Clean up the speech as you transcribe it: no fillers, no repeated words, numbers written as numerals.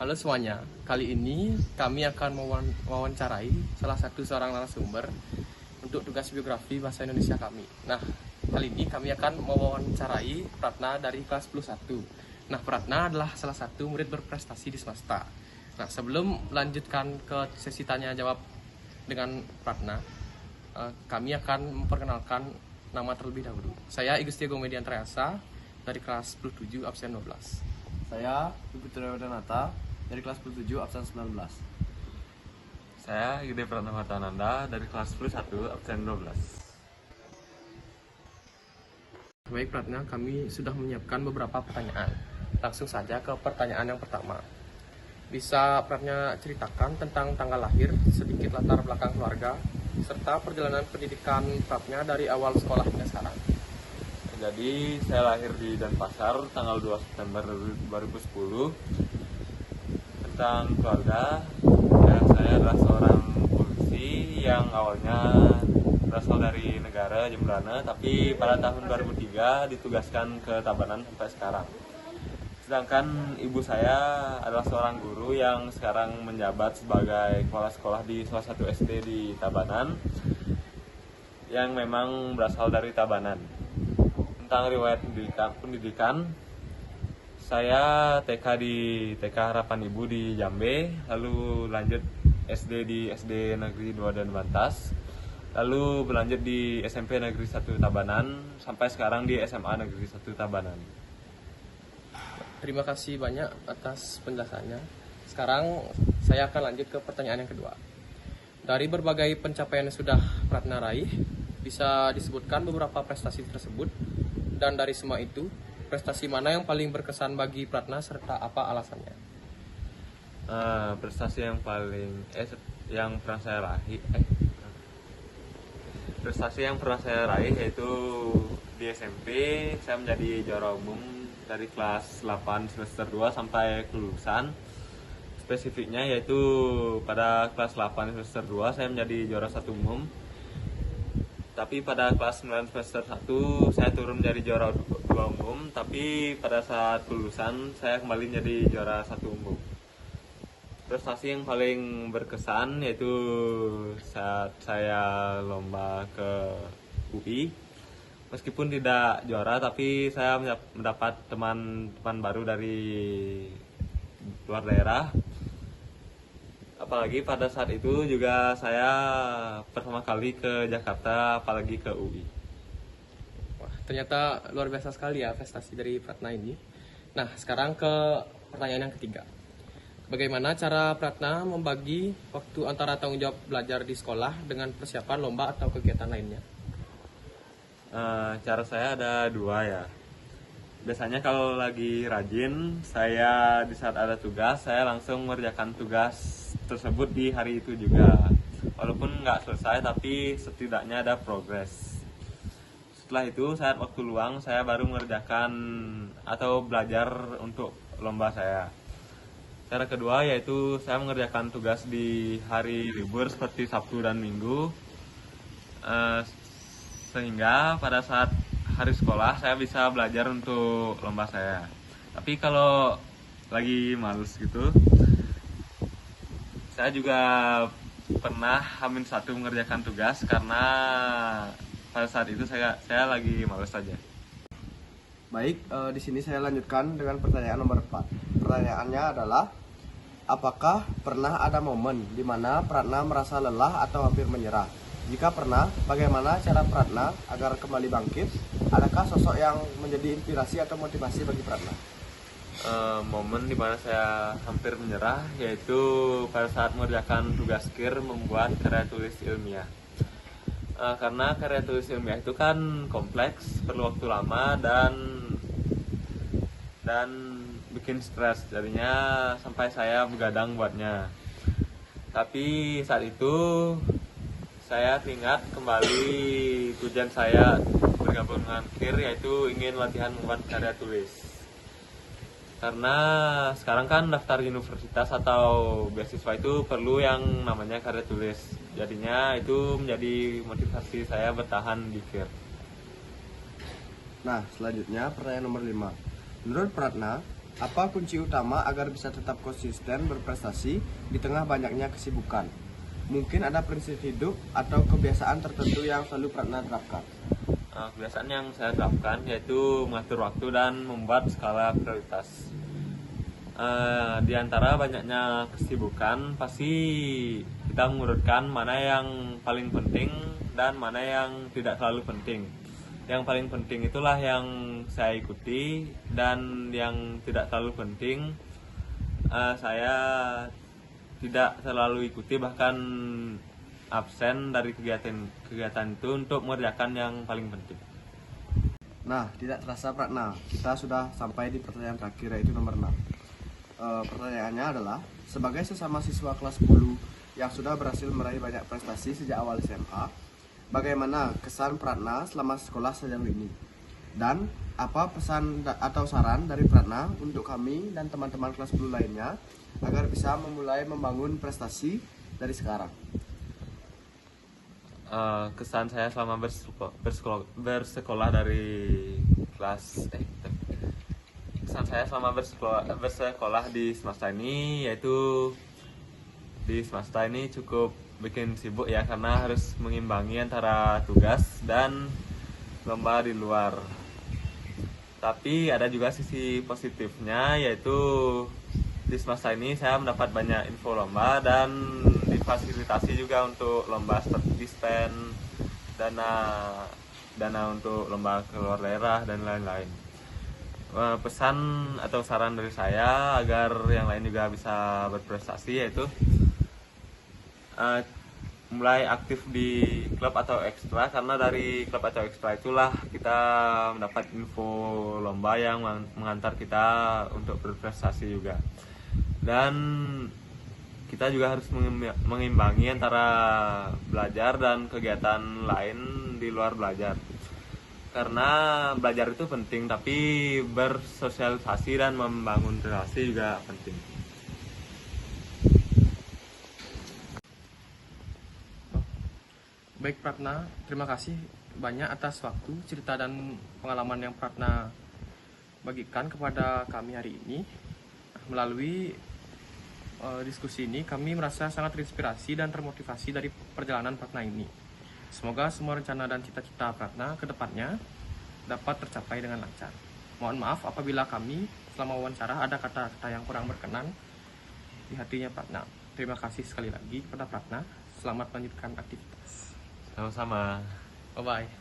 Halo semuanya, kali ini kami akan mewawancarai salah satu seorang narasumber untuk tugas biografi bahasa Indonesia kami. Nah, kali ini kami akan mewawancarai Pratna dari kelas 10 1. Nah, Pratna adalah salah satu murid berprestasi di semesta. Nah, sebelum melanjutkan ke sesi tanya jawab dengan Pratna, kami akan memperkenalkan nama terlebih dahulu. Saya Igusti Agung Median Triasa dari kelas 10 7 absen 12. Saya Ibu Triyodanata dari kelas 7 absen 19. Saya Gede Pratama Tananda dari kelas 10 1 absen 12. Baik Pratna, kami sudah menyiapkan beberapa pertanyaan. Langsung saja ke pertanyaan yang pertama. Bisa Pratna ceritakan tentang tanggal lahir, sedikit latar belakang keluarga, serta perjalanan pendidikan Pratna dari awal sekolah hingga sekarang? Jadi saya lahir di Denpasar tanggal 2 September 2010. Tentang keluarga, saya adalah seorang polisi yang awalnya berasal dari negara Jemberana, tapi pada tahun 2003 ditugaskan ke Tabanan sampai sekarang. Sedangkan ibu saya adalah seorang guru yang sekarang menjabat sebagai kepala sekolah di salah satu SD di Tabanan yang memang berasal dari Tabanan. Tentang riwayat pendidikan, saya TK di TK Harapan Ibu di Jambe, lalu lanjut SD di SD Negeri 2 dan Bantas, lalu berlanjut di SMP Negeri 1 Tabanan, sampai sekarang di SMA Negeri 1 Tabanan. Terima kasih banyak atas penjelasannya. Sekarang saya akan lanjut ke pertanyaan yang kedua. Dari berbagai pencapaian yang sudah Pratna raih, bisa disebutkan beberapa prestasi tersebut, dan dari semua itu, prestasi mana yang paling berkesan bagi Pratna serta apa alasannya? Prestasi yang paling yang pernah saya raih prestasi yang pernah saya raih yaitu di SMP saya menjadi juara umum dari kelas 8 semester 2 sampai kelulusan. Spesifiknya yaitu pada kelas 8 semester 2 saya menjadi juara 1 umum. Tapi pada kelas 9 semester 1 saya turun menjadi juara 2 umum, tapi pada saat kelulusan saya kembali menjadi juara 1 umum. Prestasi yang paling berkesan yaitu saat saya lomba ke UI. Meskipun tidak juara, tapi saya mendapat teman-teman baru dari luar daerah. Apalagi pada saat itu juga saya pertama kali ke Jakarta, apalagi ke UI. Wah, ternyata luar biasa sekali ya prestasi dari Pratna ini. Nah, sekarang ke pertanyaan yang ketiga. Bagaimana cara Pratna membagi waktu antara tanggung jawab belajar di sekolah dengan persiapan lomba atau kegiatan lainnya? Cara saya ada dua ya. Biasanya kalau lagi rajin, saya di saat ada tugas, saya langsung mengerjakan tugas tersebut di hari itu juga. Walaupun nggak selesai, tapi setidaknya ada progres. Setelah itu, saat waktu luang, saya baru mengerjakan atau belajar untuk lomba saya. Cara kedua yaitu saya mengerjakan tugas di hari libur seperti Sabtu dan Minggu. Sehingga pada saat hari sekolah saya bisa belajar untuk lomba saya. Tapi kalau lagi males gitu, saya juga pernah H-1 mengerjakan tugas karena pada saat itu saya lagi males saja. Baik, di sini saya lanjutkan dengan pertanyaan nomor 4. Pertanyaannya adalah, apakah pernah ada momen di mana Pratna merasa lelah atau hampir menyerah? Jika pernah, bagaimana cara Pratna agar kembali bangkit? Adakah sosok yang menjadi inspirasi atau motivasi bagi Pratna? Momen dimana saya hampir menyerah yaitu pada saat mengerjakan tugas KIR membuat karya tulis ilmiah. Karena karya tulis ilmiah itu kan kompleks, perlu waktu lama dan bikin stres, jadinya sampai saya begadang buatnya. Tapi saat itu saya teringat kembali tujuan saya bergabung dengan KIR yaitu ingin latihan membuat karya tulis. Karena sekarang kan daftar universitas atau beasiswa itu perlu yang namanya karya tulis. Jadinya itu menjadi motivasi saya bertahan di KIR. Nah, selanjutnya pertanyaan nomor 5. Menurut Pratna, Apa kunci utama agar bisa tetap konsisten berprestasi di tengah banyaknya kesibukan? Mungkin ada prinsip hidup atau kebiasaan tertentu yang selalu Pratna terapkan. Kebiasaan yang saya terapkan yaitu mengatur waktu dan membuat skala prioritas. Di antara banyaknya kesibukan, pasti kita mengurutkan mana yang paling penting dan mana yang tidak terlalu penting. Yang paling penting itulah yang saya ikuti, dan yang tidak terlalu penting saya tidak terlalu ikuti, bahkan absen dari kegiatan itu untuk mengerjakan yang paling penting. Nah, tidak terasa Pratna, kita sudah sampai di pertanyaan terakhir, yaitu nomor 6. Pertanyaannya adalah, sebagai sesama siswa kelas 10 yang sudah berhasil meraih banyak prestasi sejak awal SMA, bagaimana kesan Pratna selama sekolah sejauh ini? Dan apa pesan atau saran dari Pratna untuk kami dan teman-teman kelas 10 lainnya agar bisa memulai membangun prestasi dari sekarang? Kesan saya selama bersekolah dari kelas kesan saya selama bersekolah di semesta ini, yaitu di semesta ini cukup bikin sibuk ya, karena harus mengimbangi antara tugas dan lomba di luar. Tapi ada juga sisi positifnya, yaitu di semesta ini saya mendapat banyak info lomba dan difasilitasi juga untuk lomba seperti dispen, dana untuk lomba ke luar daerah dan lain-lain. Pesan atau saran dari saya agar yang lain juga bisa berprestasi, yaitu mulai aktif di klub atau ekstra, karena dari klub atau ekstra itulah kita mendapat info lomba yang mengantar kita untuk berprestasi juga. Dan kita juga harus mengimbangi antara belajar dan kegiatan lain di luar belajar, karena belajar itu penting, tapi bersosialisasi dan membangun relasi juga penting. Baik Pratna, terima kasih banyak atas waktu, cerita dan pengalaman yang Pratna bagikan kepada kami hari ini. Melalui diskusi ini kami merasa sangat terinspirasi dan termotivasi dari perjalanan Pratna ini. Semoga semua rencana dan cita-cita Pratna ke depannya dapat tercapai dengan lancar. Mohon maaf apabila kami selama wawancara ada kata-kata yang kurang berkenan di hatinya Pratna. Terima kasih sekali lagi kepada Pratna. Selamat melanjutkan aktivitas. Sama-sama. Bye-bye.